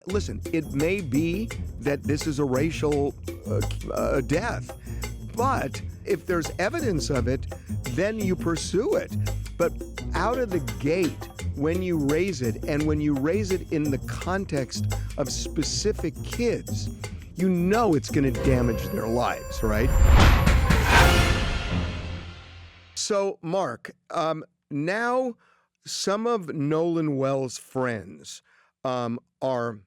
Listen, it may be that this is a racial death, but if there's evidence of it, then you pursue it. But out of the gate, when you raise it, and when you raise it in the context of specific kids, you know it's going to damage their lives, right? So, Mark, now some of Nolan Wells' friends are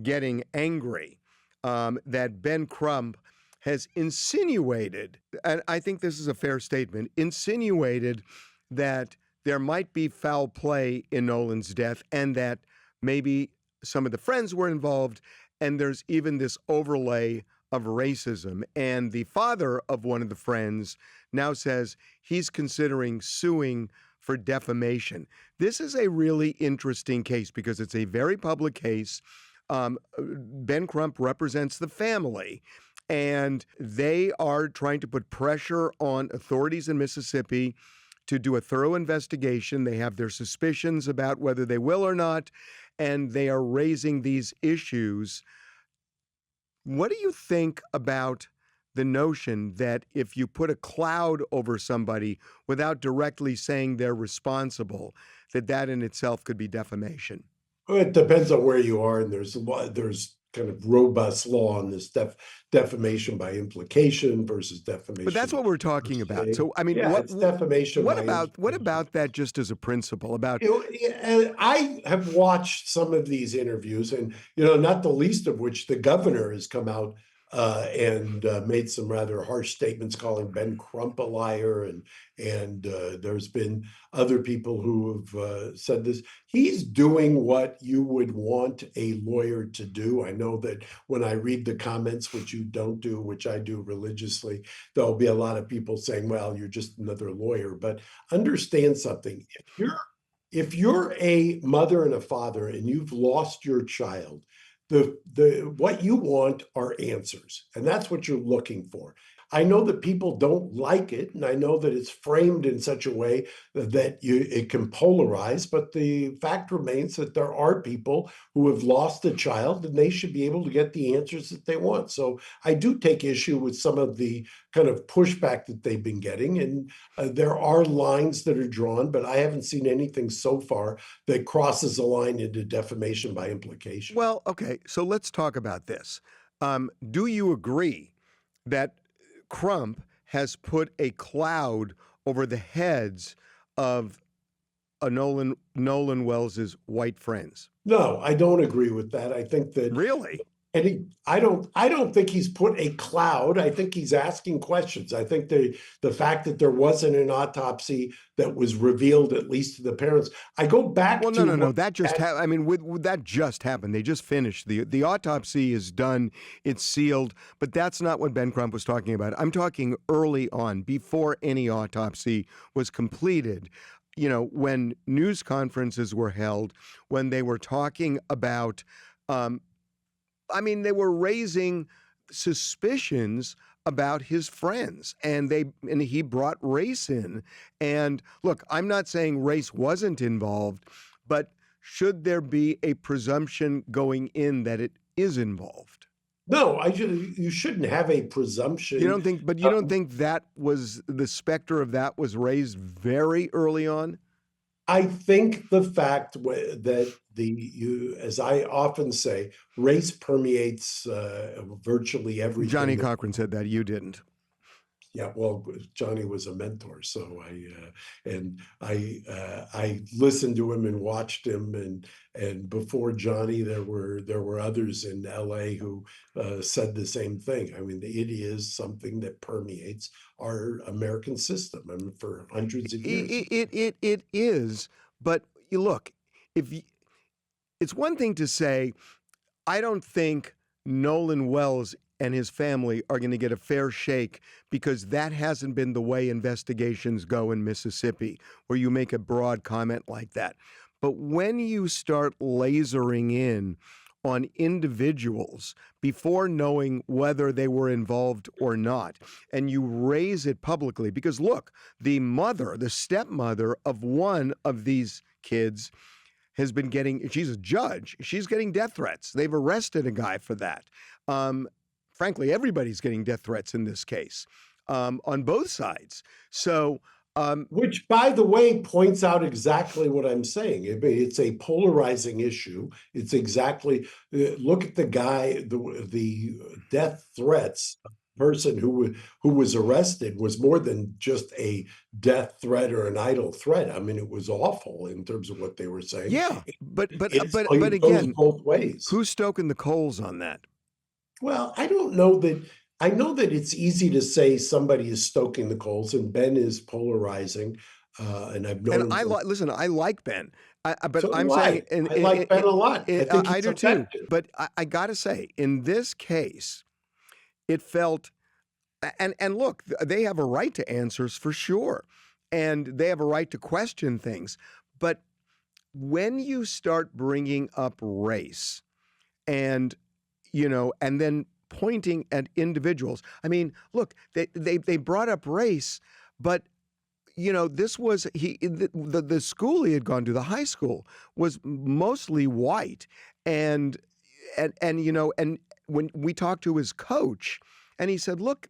getting angry that Ben Crump has insinuated, and I think this is a fair statement, insinuated that there might be foul play in Nolan's death and that maybe some of the friends were involved, and there's even this overlay of racism. And the father of one of the friends now says he's considering suing for defamation. This is a really interesting case because it's a very public case. Ben Crump represents the family, and they are trying to put pressure on authorities in Mississippi to do a thorough investigation. They have their suspicions about whether they will or not, and they are raising these issues. What do you think about the notion that if you put a cloud over somebody without directly saying they're responsible, that in itself could be defamation? Well, it depends on where you are, and there's kind of robust law on this defamation by implication versus defamation. But that's what we're talking about. So, I mean, yeah, it's defamation. What about that just as a principle? I have watched some of these interviews, and not the least of which the governor has come out and made some rather harsh statements, calling Ben Crump a liar, and there's been other people who have said this. He's doing what you would want a lawyer to do. I know that when I read the comments, which you don't do, which I do religiously, there'll be a lot of people saying, "Well, you're just another lawyer." But understand something: if you're a mother and a father and you've lost your child, what you want are answers, and that's what you're looking for. I know that people don't like it, and I know that it's framed in such a way that it can polarize, but the fact remains that there are people who have lost a child, and they should be able to get the answers that they want. So I do take issue with some of the kind of pushback that they've been getting, and there are lines that are drawn, but I haven't seen anything so far that crosses a line into defamation by implication. Well, okay, so let's talk about this. Do you agree that Crump has put a cloud over the heads of Nolan Wells's white friends? No, I don't agree with that. I think that Really? And I don't think he's put a cloud. I think he's asking questions. I think the fact that there wasn't an autopsy that was revealed, at least to the parents. I go back Well, to no. That just I mean, that just happened. They just finished the autopsy is done. It's sealed. But that's not what Ben Crump was talking about. I'm talking early on, before any autopsy was completed. When news conferences were held, when they were talking about. They were raising suspicions about his friends, and he brought race in. And look, I'm not saying race wasn't involved, but should there be a presumption going in that it is involved? No, you shouldn't have a presumption. You don't think that was the specter of that was raised very early on? I think the fact that as I often say, race permeates virtually everything. Johnny Cochran said that. You didn't. Yeah, well, Johnny was a mentor, so I listened to him and watched him, and before Johnny, there were others in LA who said the same thing. I mean, it is something that permeates our American system, for hundreds of years. It is, but you look, it's one thing to say, I don't think Nolan Wells and his family are going to get a fair shake, because that hasn't been the way investigations go in Mississippi, where you make a broad comment like that. But when you start lasering in on individuals before knowing whether they were involved or not, and you raise it publicly, because look, the stepmother of one of these kids has been getting, she's a judge, she's getting death threats. They've arrested a guy for that. Frankly, everybody's getting death threats in this case, on both sides. So, which, by the way, points out exactly what I'm saying. It's a polarizing issue. It's exactly, look at the guy, the death threats. Person who was arrested was more than just a death threat or an idle threat. I mean, it was awful in terms of what they were saying. yeah, but It goes again, both ways. who's stoking the coals on that? Well, I don't know that. I know that it's easy to say somebody is stoking the coals, and Ben is polarizing. And I've known. And listen. I like Ben, but So I'm do saying, I like Ben a lot. I think I he's do too. effective. But I got to say, in this case, it felt, and look, they have a right to answers for sure, and they have a right to question things. But when you start bringing up race, and and then pointing at individuals, I mean, look, they brought up race, but this was the school he had gone to, the high school, was mostly white, and when we talked to his coach, and he said, look,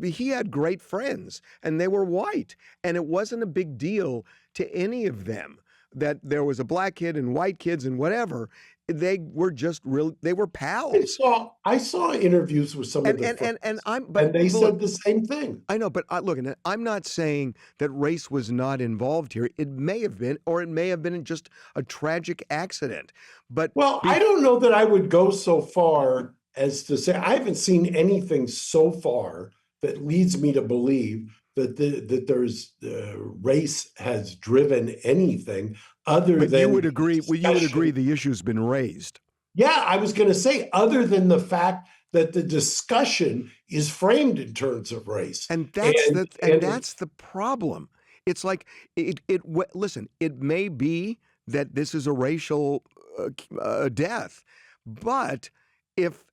he had great friends, and they were white, and it wasn't a big deal to any of them that there was a black kid and white kids and whatever. They were just they were pals. I saw interviews with some of the friends, and they said the same thing. I know, but look, I'm not saying that race was not involved here. It may have been, or it may have been just a tragic accident. But I don't know that I would go so far as to say I haven't seen anything so far that leads me to believe that there's race has driven anything other than. You would agree. Well, you would agree the issue's been raised. Yeah, I was going to say, other than the fact that the discussion is framed in terms of race, and that's the problem. It's like listen. It may be that this is a racial death, but if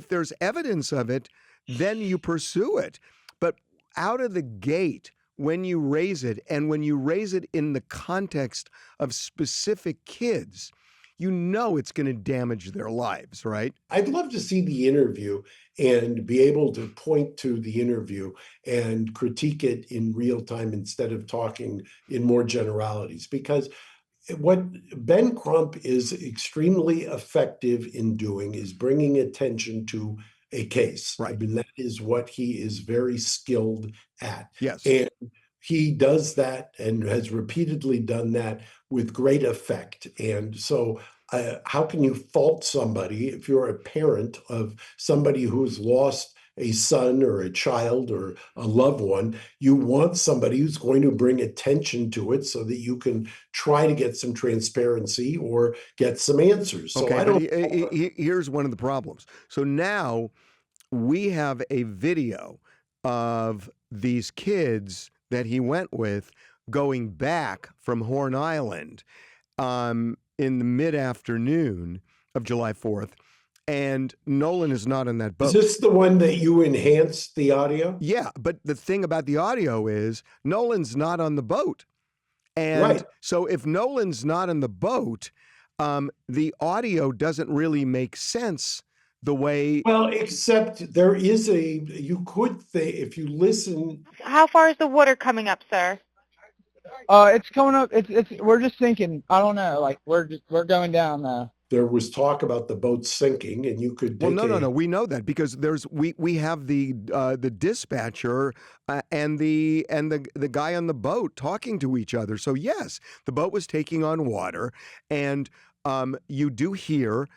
there's evidence of it, then you pursue it. But out of the gate, when you raise it, and when you raise it in the context of specific kids, it's going to damage their lives, right? I'd love to see the interview and be able to point to the interview and critique it in real time instead of talking in more generalities. Because what Ben Crump is extremely effective in doing is bringing attention to a case. Right. I mean, that is what he is very skilled at. Yes. And he does that and has repeatedly done that with great effect. And so how can you fault somebody if you're a parent of somebody who's lost a son or a child or a loved one? You want somebody who's going to bring attention to it so that you can try to get some transparency or get some answers. So here's one of the problems. So now we have a video of these kids that he went with going back from Horn Island in the mid-afternoon of July 4th. And Nolan is not on that boat. Is this the one that you enhanced the audio? Yeah, but the thing about the audio is Nolan's not on the boat. And right. So if Nolan's not on the boat, the audio doesn't really make sense the way. Well, except there is you could think, if you listen. How far is the water coming up, sir? It's coming up. We're just sinking. I don't know. Like we're going down. There was talk about the boat sinking, and you could. Well, no. We know that because we have the dispatcher and the guy on the boat talking to each other. So yes, the boat was taking on water, and you do hear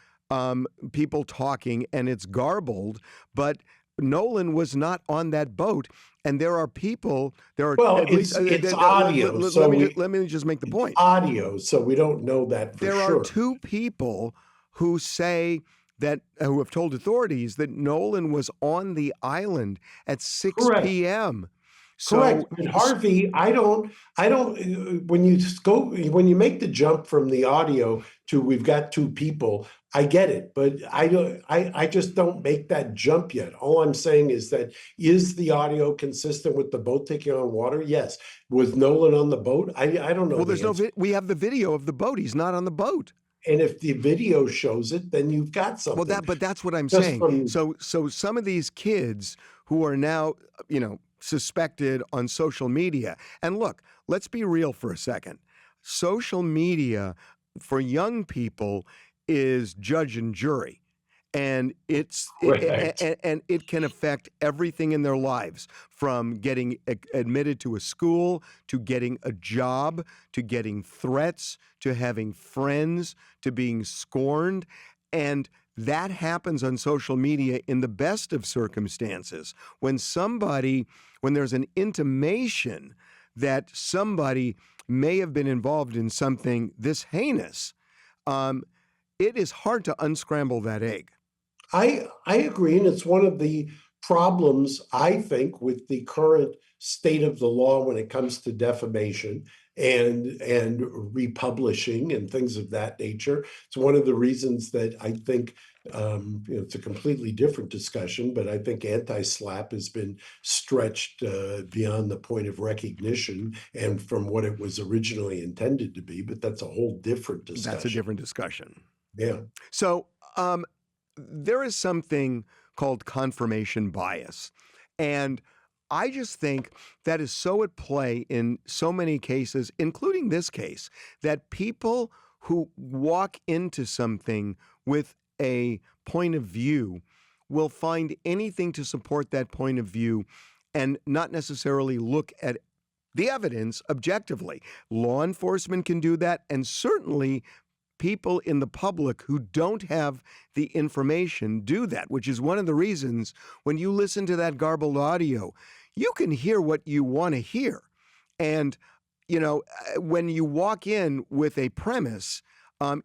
people talking, and it's garbled, but Nolan was not on that boat, and there are people. There are it's audio. Let me just make the point. Audio, so we don't know that for sure. There are two people who say that who have told authorities that Nolan was on the island at 6 p.m. Correct. So, But Harvey, when you make the jump from the audio to we've got two people, I get it, but I just don't make that jump yet. All I'm saying is that is the audio consistent with the boat taking on water? Yes. Was Nolan on the boat? I don't know well, the there's no, answer. we have the video of the boat. He's not on the boat. And if the video shows it, then you've got Well, something. but that's what I'm Just saying. from So some of these kids who are now, suspected on social media, and look, let's be real for a second. Social media for young people is judge and jury. And correct. and it can affect everything in their lives, from getting admitted to a school, to getting a job, to getting threats, to having friends, to being scorned. And that happens on social media in the best of circumstances. When there's an intimation that somebody may have been involved in something this heinous, it is hard to unscramble that egg. I agree, and it's one of the problems, I think, with the current state of the law when it comes to defamation and republishing and things of that nature. It's one of the reasons that I think it's a completely different discussion, but I think anti-SLAPP has been stretched beyond the point of recognition and from what it was originally intended to be. But that's a whole different discussion. That's a different discussion. Yeah. So there is something called confirmation bias. And I just think that is so at play in so many cases, including this case, that people who walk into something with a point of view will find anything to support that point of view and not necessarily look at the evidence objectively. Law enforcement can do that, and certainly people in the public who don't have the information do that, which is one of the reasons when you listen to that garbled audio, you can hear what you want to hear. And, when you walk in with a premise,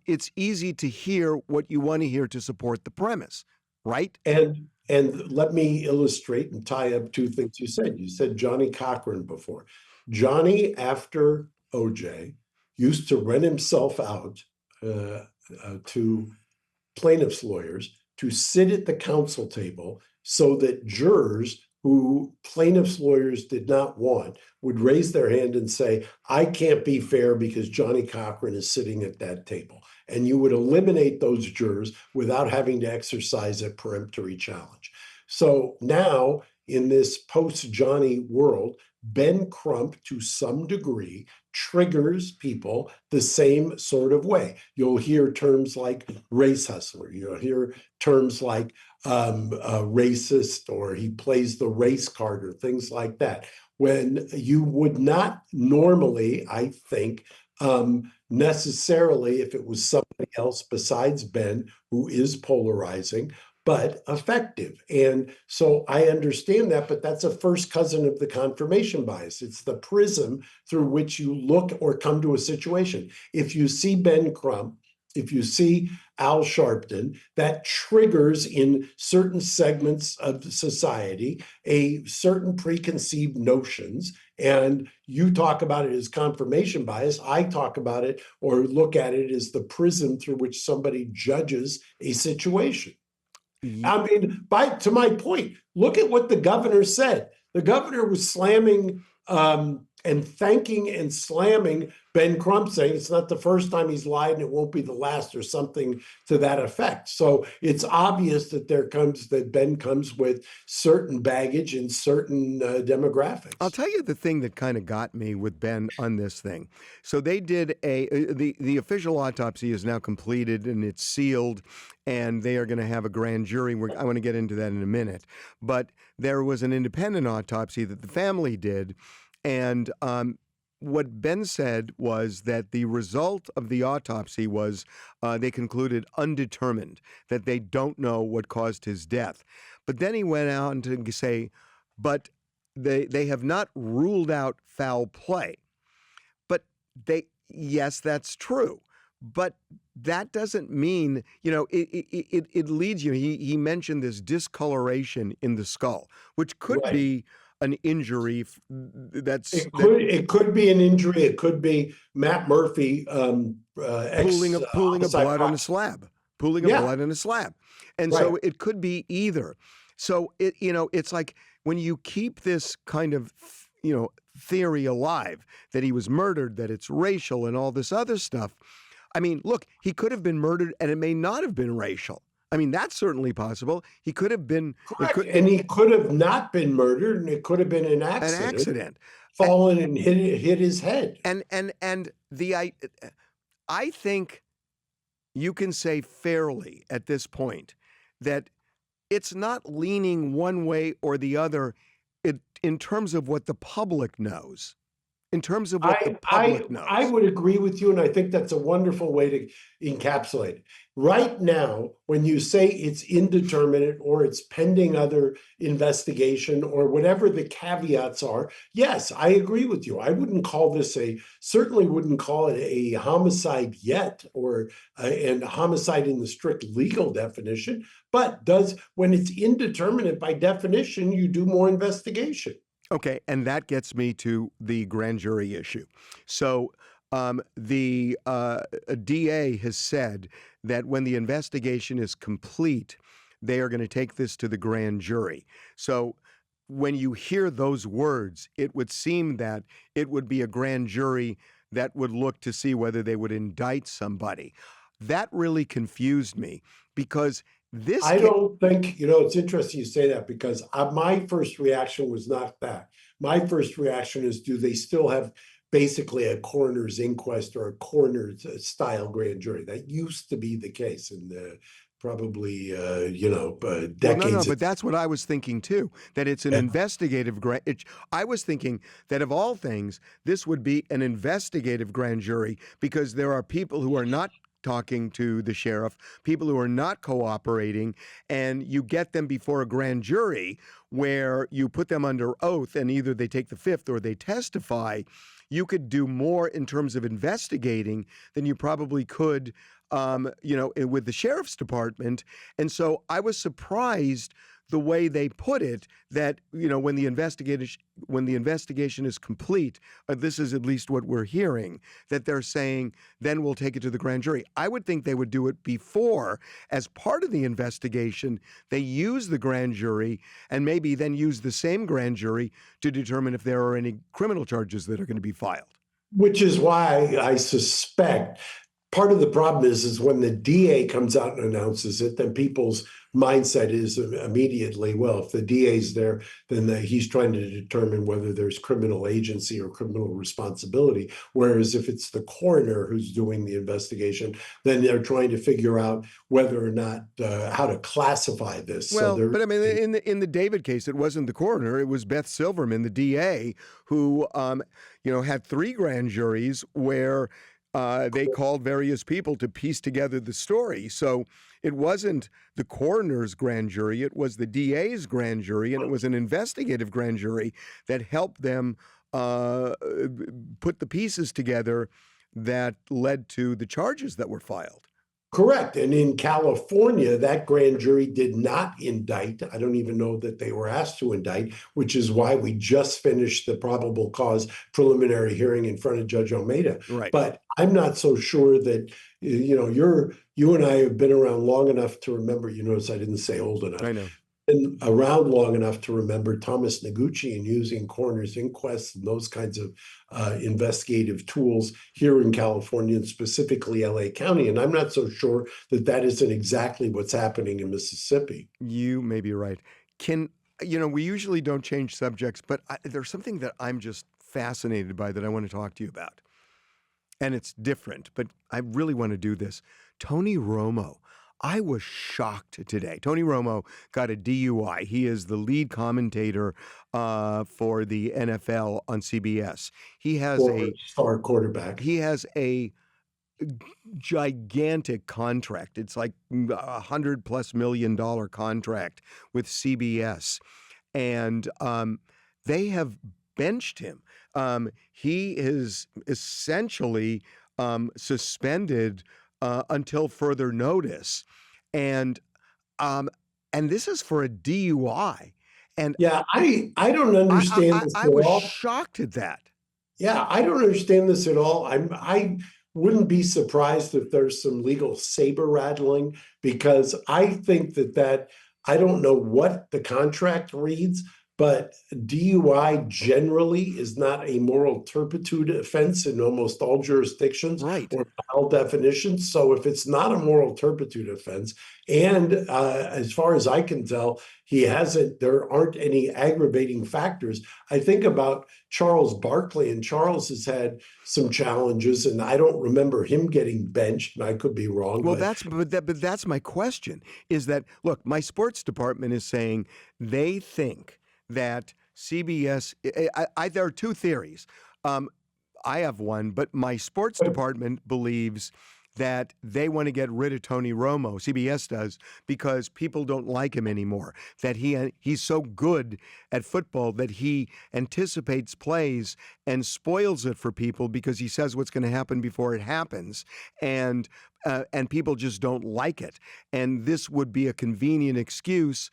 it's easy to hear what you want to hear to support the premise, right? And let me illustrate and tie up two things you said. You said Johnny Cochran before. Johnny, after OJ, used to rent himself out to plaintiffs' lawyers to sit at the counsel table so that jurors who plaintiffs' lawyers did not want would raise their hand and say, I can't be fair because Johnny Cochran is sitting at that table. And you would eliminate those jurors without having to exercise a peremptory challenge. So now, in this post-Johnny world, Ben Crump, to some degree, triggers people the same sort of way. You'll hear terms like race hustler. You'll hear terms like racist, or he plays the race card, or things like that. When you would not normally, I think, necessarily, if it was somebody else besides Ben who is polarizing, but effective. And so I understand that, but that's a first cousin of the confirmation bias. It's the prism through which you look or come to a situation. If you see Ben Crump, if you see Al Sharpton, that triggers in certain segments of society a certain preconceived notions. And you talk about it as confirmation bias. I talk about it or look at it as the prism through which somebody judges a situation. I mean, to my point, look at what the governor said. The governor was slamming and thanking and slamming Ben Crump, saying it's not the first time he's lied and it won't be the last, or something to that effect. So it's obvious that Ben comes with certain baggage and certain demographics. I'll tell you the thing that kind of got me with Ben on this thing. So they did the official autopsy is now completed and it's sealed, and they are going to have a grand jury. I want to get into that in a minute. But there was an independent autopsy that the family did, and what Ben said was that the result of the autopsy was they concluded undetermined, that they don't know what caused his death. But then he went on to say, but they have not ruled out foul play. But yes, that's true. But that doesn't mean, it leads you. He mentioned this discoloration in the skull, which could Right. be an injury It could be an injury. It could be Matt Murphy, pooling of homicide blood on a prop- slab, pooling of Yeah. blood on a slab. And Right. so it could be either. So it's like when you keep this kind of, theory alive that he was murdered, that it's racial and all this other stuff. I mean, look, he could have been murdered and it may not have been racial. I mean, that's certainly possible. He could have been And he could have not been murdered, and it could have been an an accident. accident. Fallen and hit his head. And I think you can say fairly at this point that it's not leaning one way or the other in terms of what the public knows. In terms of what the public knows. I would agree with you, and I think that's a wonderful way to encapsulate it. Right now, when you say it's indeterminate or it's pending other investigation or whatever the caveats are, yes, I agree with you. I wouldn't call this certainly wouldn't call it a homicide yet, or and homicide in the strict legal definition, but when it's indeterminate by definition, you do more investigation. Okay, and that gets me to the grand jury issue. So the DA has said that when the investigation is complete, they are going to take this to the grand jury. So when you hear those words, it would seem that it would be a grand jury that would look to see whether they would indict somebody. That really confused me because I don't think, it's interesting you say that, because my first reaction was not that. My first reaction is, do they still have basically a coroner's inquest or a coroner's style grand jury? That used to be the case in probably, decades. Well, no, but that's what I was thinking too, that it's an investigative I was thinking that of all things, this would be an investigative grand jury because there are people who are not talking to the sheriff, people who are not cooperating, and you get them before a grand jury where you put them under oath and either they take the fifth or they testify. You could do more in terms of investigating than you probably could, with the sheriff's department. And so I was surprised the way they put it, that when the investigation is complete, this is at least what we're hearing, that they're saying then we'll take it to the grand jury. I would think they would do it before, as part of the investigation. They use the grand jury and maybe then use the same grand jury to determine if there are any criminal charges that are going to be filed. Which is why I suspect part of the problem is when the DA comes out and announces it, then people's mindset is immediately, well, if the DA's there, then he's trying to determine whether there's criminal agency or criminal responsibility. Whereas if it's the coroner who's doing the investigation, then they're trying to figure out whether or not how to classify this. Well, but I mean, in the David case, it wasn't the coroner; it was Beth Silverman, the DA, who had 3 grand juries where they called various people to piece together the story. So it wasn't the coroner's grand jury, it was the DA's grand jury, and it was an investigative grand jury that helped them put the pieces together that led to the charges that were filed. Correct. And in California, that grand jury did not indict. I don't even know that they were asked to indict, which is why we just finished the probable cause preliminary hearing in front of Judge Almeida. Right. But I'm not so sure that, you and I have been around long enough to remember, you notice I didn't say old enough. I know. Been around long enough to remember Thomas Noguchi and using coroner's inquests and those kinds of investigative tools here in California and specifically LA County. And I'm not so sure that that isn't exactly what's happening in Mississippi. You may be right. We usually don't change subjects, but there's something that I'm just fascinated by that I want to talk to you about. And it's different, but I really want to do this. Tony Romo. I was shocked today. Tony Romo got a DUI. He is the lead commentator for the NFL on CBS. He has a star quarterback. He has a gigantic contract. It's like $100+ million contract with CBS, and they have benched him. He is essentially suspended until further notice, and this is for a DUI. And Yeah, I don't understand this I at was all. shocked at that. Yeah, I don't understand this at all. I wouldn't be surprised if there's some legal saber rattling, because I think that I don't know what the contract reads, but DUI generally is not a moral turpitude offense in almost all jurisdictions Right. or file definitions. So if it's not a moral turpitude offense, and as far as I can tell, there aren't any aggravating factors. I think about Charles Barkley, and Charles has had some challenges, and I don't remember him getting benched, and I could be wrong. Well, but but that's my question, is that, look, my sports department is saying they think that CBS, there are two theories. I have one, but my sports department believes that they want to get rid of Tony Romo, CBS does, because people don't like him anymore. That he's so good at football that he anticipates plays and spoils it for people because he says what's going to happen before it happens, and people just don't like it. And this would be a convenient excuse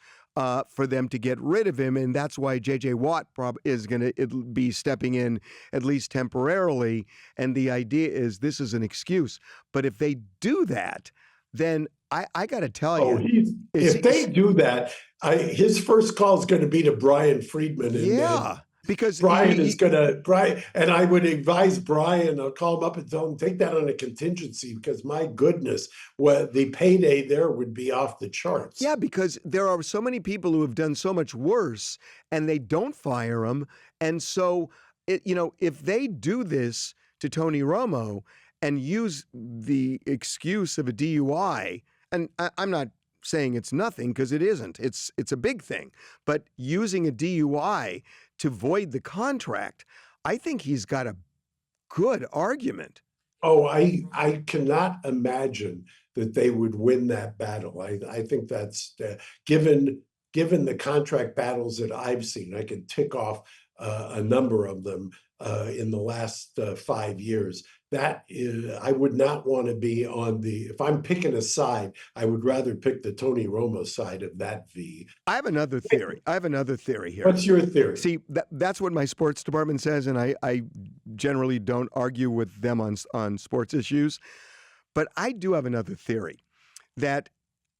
for them to get rid of him, and that's why J.J. Watt is going to be stepping in at least temporarily. And the idea is this is an excuse. But if they do that, then I got to tell you, if they do that, his first call is going to be to Brian Friedman, and because Brian is going to and I would advise Brian. I'll call him up and tell him take that on a contingency, because my goodness, the payday there would be off the charts. Yeah, because there are so many people who have done so much worse, and they don't fire them. And so, if they do this to Tony Romo and use the excuse of a DUI, and I'm not saying it's nothing, because it isn't. It's a big thing. But using a DUI to void the contract, I think he's got a good argument. Oh, I cannot imagine that they would win that battle. I think that's given the contract battles that I've seen. I can tick off a number of them in the last 5 years. That is, I would not want to be if I'm picking a side, I would rather pick the Tony Romo side of that V. I have another theory. Here. What's your theory? See, that's what my sports department says, and I generally don't argue with them on sports issues. But I do have another theory, that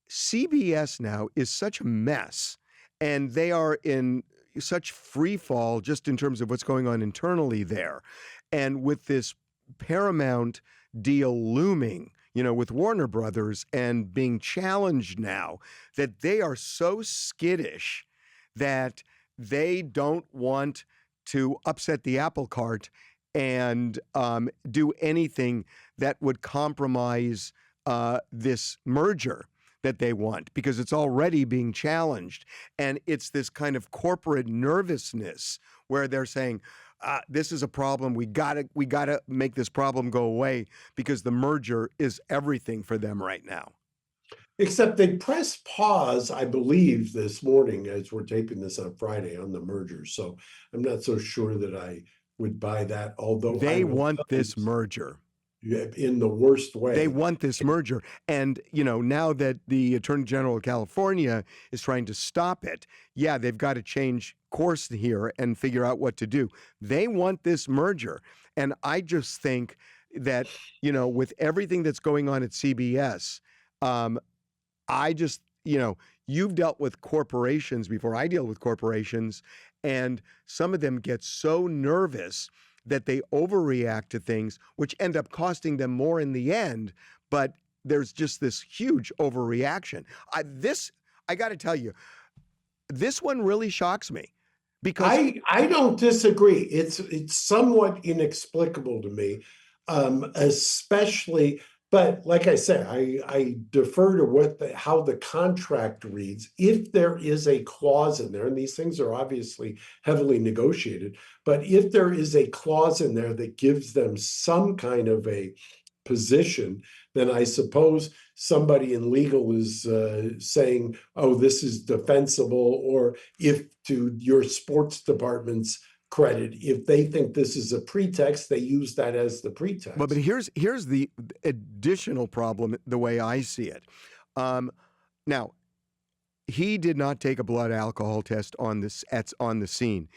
CBS now is such a mess, and they are in such free fall just in terms of what's going on internally there. And with this Paramount deal looming, with Warner Brothers, and being challenged now, that they are so skittish that they don't want to upset the apple cart and do anything that would compromise this merger that they want, because it's already being challenged. And it's this kind of corporate nervousness where they're saying, this is a problem. We gotta make this problem go away, because the merger is everything for them right now. Except they pressed pause, I believe, this morning as we're taping this on Friday on the merger. So I'm not so sure that I would buy that. Although they want this merger in the worst way. They want this merger. And, now that the Attorney General of California is trying to stop it, they've got to change course here and figure out what to do. They want this merger. And I just think that, with everything that's going on at CBS, you've dealt with corporations before. I deal with corporations, and some of them get so nervous that they overreact to things, which end up costing them more in the end. But there's just this huge overreaction. I got to tell you, this one really shocks me, because I don't disagree. It's somewhat inexplicable to me, especially. But like I said, I defer to how the contract reads. If there is a clause in there, and these things are obviously heavily negotiated, but if there is a clause in there that gives them some kind of a position, then I suppose somebody in legal is saying, oh, this is defensible, or if, to your sports department's credit, if they think this is a pretext, they use that as the pretext. But here's the additional problem, the way I see it. Now, he did not take a blood alcohol test on the scene.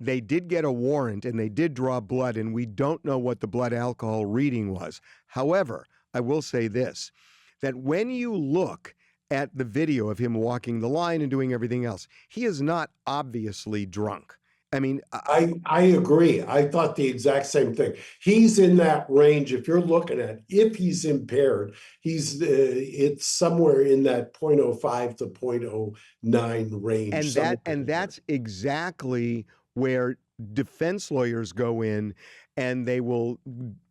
They did get a warrant and they did draw blood, and we don't know what the blood alcohol reading was. However, I will say this, that when you look at the video of him walking the line and doing everything else, he is not obviously drunk. I mean, I agree. I thought the exact same thing. He's in that range. If you're looking at if he's impaired, it's somewhere in that 0.05 to 0.09 range. and that's exactly where defense lawyers go in, and they will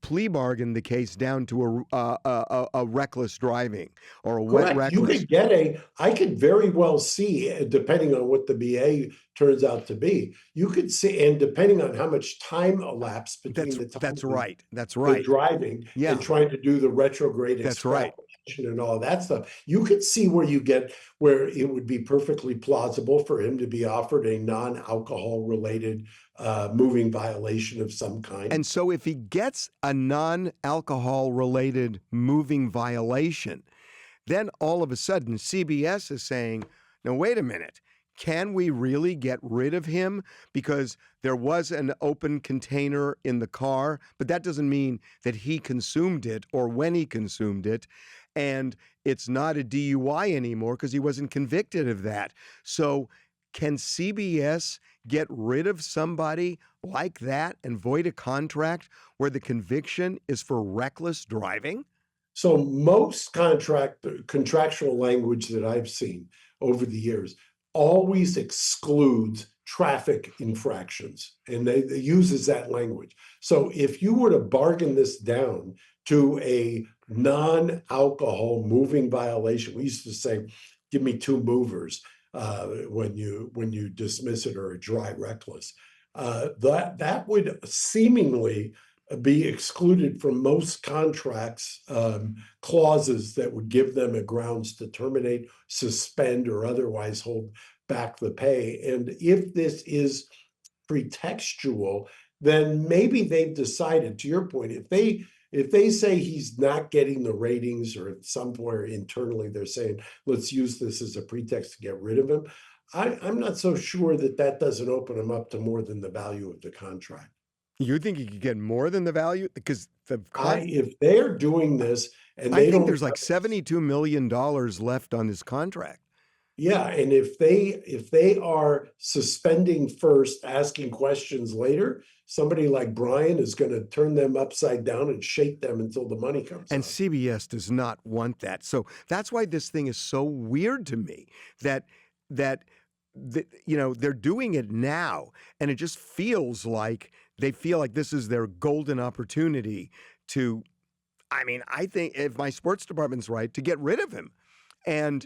plea bargain the case down to a reckless driving or a wet Correct. You reckless. could get I could very well see, depending on what the BA turns out to be, you could see, and depending on how much time elapsed between the time That's right. That's the right. driving Yeah. and trying to do the retrograde That's right. extrapolation and all that stuff, you could see where it would be perfectly plausible for him to be offered a non-alcohol related moving violation of some kind. And so if he gets a non-alcohol related moving violation, then all of a sudden CBS is saying, now wait a minute, can we really get rid of him? Because there was an open container in the car, but that doesn't mean that he consumed it or when he consumed it. And it's not a DUI anymore because he wasn't convicted of that. So can CBS get rid of somebody like that and void a contract where the conviction is for reckless driving? So most contractual language that I've seen over the years always excludes traffic infractions, and they uses that language. So if you were to bargain this down to a non-alcohol moving violation, we used to say, give me 2 movers when you dismiss it, or a dry reckless. That would seemingly be excluded from most contracts, clauses that would give them a grounds to terminate, suspend, or otherwise hold back the pay. And if this is pretextual, then maybe they've decided, to your point, if they say he's not getting the ratings, or somewhere internally they're saying, let's use this as a pretext to get rid of him, I'm not so sure that doesn't open him up to more than the value of the contract. You think you could get more than the value? Because if they're doing this and I they think don't, there's like $72 million left on this contract. yeah, and if they are suspending first, asking questions later, somebody like Brian is going to turn them upside down and shake them until the money comes. And out. CBS does not want that. So that's why this thing is so weird to me, that they're doing it now, and it just feels like they feel like this is their golden opportunity to, I mean, I think if my sports department's right, to get rid of him. And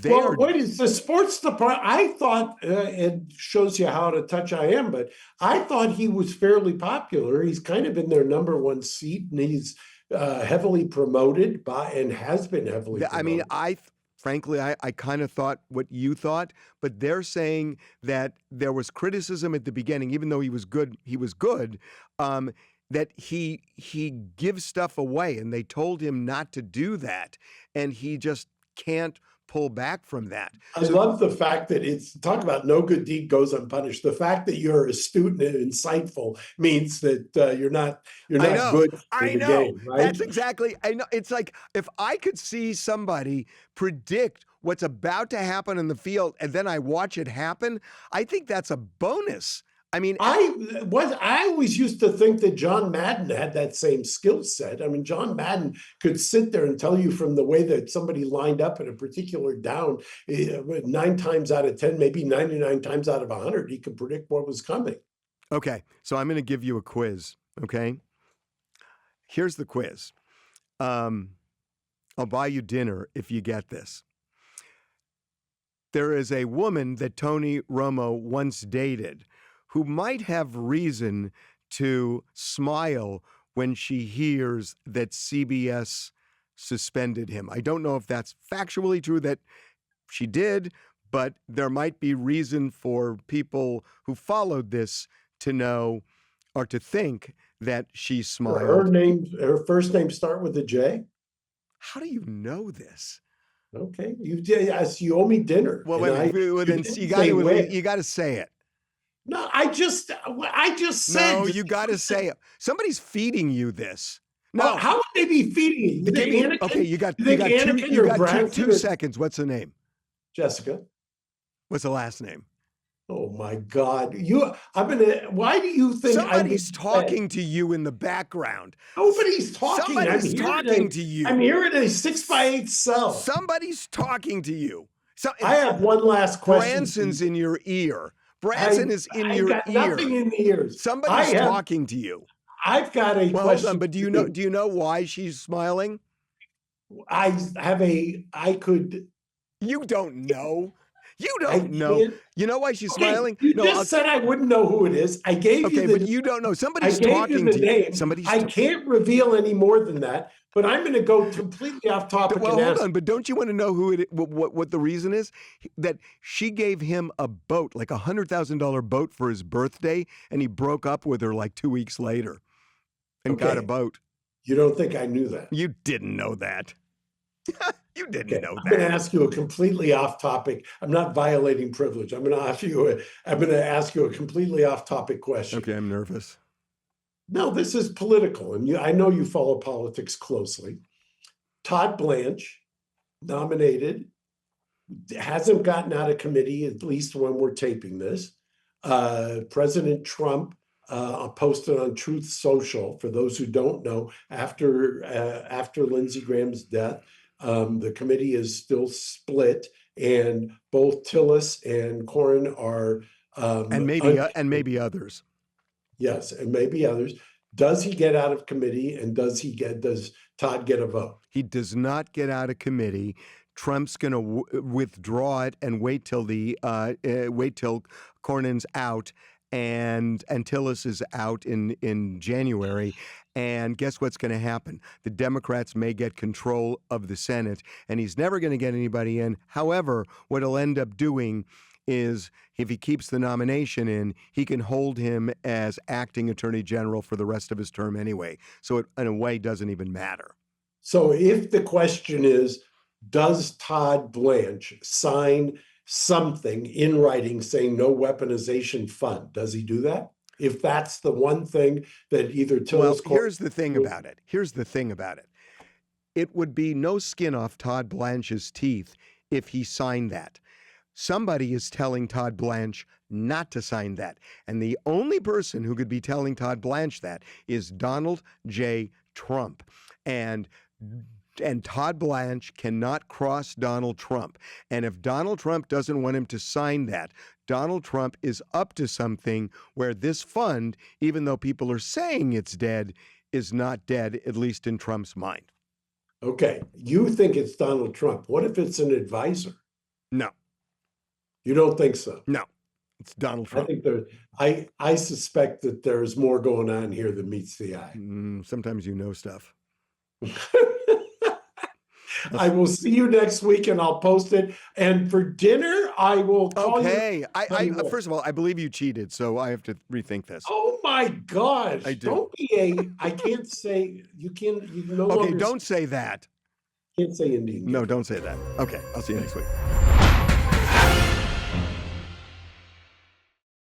what is the sports department? I thought, it shows you how out of touch I am, but I thought he was fairly popular. He's kind of in their number 1 seat, and he's heavily promoted and has been heavily promoted. I mean, frankly, I kind of thought what you thought, but they're saying that there was criticism at the beginning, even though he was good, that he gives stuff away, and they told him not to do that, and he just can't pull back from that. I love the fact that talk about no good deed goes unpunished. The fact that you're astute and insightful means that you're not good for the game, right? That's exactly. I know. It's like if I could see somebody predict what's about to happen in the field and then I watch it happen, I think that's a bonus. I mean, I always used to think that John Madden had that same skill set. I mean, John Madden could sit there and tell you from the way that somebody lined up at a particular down, 9 times out of 10, maybe 99 times out of 100, he could predict what was coming. Okay, so I'm going to give you a quiz. Okay, here's the quiz. I'll buy you dinner if you get this. There is a woman that Tony Romo once dated who might have reason to smile when she hears that CBS suspended him. I don't know if that's factually true that she did, but there might be reason for people who followed this to know or to think that she smiled. Her first name start with a J? How do you know this? Okay, you owe me dinner. Well, and then didn't you say when. got to say it. No, I just said. No, you got to say it. Somebody's feeding you this. No, How would they be feeding you? You think Anakin? Okay, you got Anakin you or got Braxton two or seconds. What's the name? Jessica? What's the last name? Oh my God! Why do you think Somebody's talking to you in the background? Nobody's talking. Somebody's talking to you. I'm here in a 6x8 cell. Somebody's talking to you. So I have one last question. Branson's in your ear. Branson is in your got ear. Nothing in the ears. Somebody's talking to you. I've got a Well, question. hold on, but do you know why she's smiling? I could. You don't know. You don't know. Can't. You know why she's Okay, smiling? You just said I wouldn't know who it is. I gave you the. Okay, but you don't know. Somebody's I gave talking you the to name. you. I can't reveal any more than that. But I'm going to go completely off topic. Well, and hold ask, on. But don't you want to know what the reason is? That she gave him a boat, like $100,000 boat for his birthday, and he broke up with her like 2 weeks later, and got a boat. You don't think I knew that? You didn't know that. You didn't know that. I'm going to ask you a completely off topic. I'm not violating privilege. I'm going to ask you a completely off topic question. Okay, I'm nervous. No, this is political, and I know you follow politics closely. Todd Blanche, nominated, hasn't gotten out of committee, at least when we're taping this. President Trump posted on Truth Social, for those who don't know, after Lindsey Graham's death, the committee is still split, and both Tillis and Cornyn are and maybe others. Yes, and maybe others. Does he get out of committee, and does Todd get a vote? He does not get out of committee. Trump's going to withdraw it and wait till Cornyn's out and Tillis is out in January. And guess what's going to happen? The Democrats may get control of the Senate, and he's never going to get anybody in. However, what he'll end up doing is, if he keeps the nomination in, he can hold him as acting attorney general for the rest of his term anyway. So it, in a way, doesn't even matter. So if the question is, does Todd Blanche sign something in writing saying no weaponization fund? Does he do that? If that's the one thing that either Tillis... Well, here's the thing about it. It would be no skin off Todd Blanche's teeth if he signed that. Somebody is telling Todd Blanche not to sign that. And the only person who could be telling Todd Blanche that is Donald J. Trump. And Todd Blanche cannot cross Donald Trump. And if Donald Trump doesn't want him to sign that, Donald Trump is up to something where this fund, even though people are saying it's dead, is not dead, at least in Trump's mind. Okay, you think it's Donald Trump. What if it's an advisor? No. You don't think so? No, it's Donald Trump. I suspect that there's more going on here than meets the eye. Sometimes you know stuff. I will see you next week, and I'll post it. And for dinner, I will call you. Okay. First of all, I believe you cheated, so I have to rethink this. Oh my gosh! I do. Don't be I can't say you can. You no okay, longer don't say that. Can't say Indian. No, don't say that. Okay, I'll see you next week.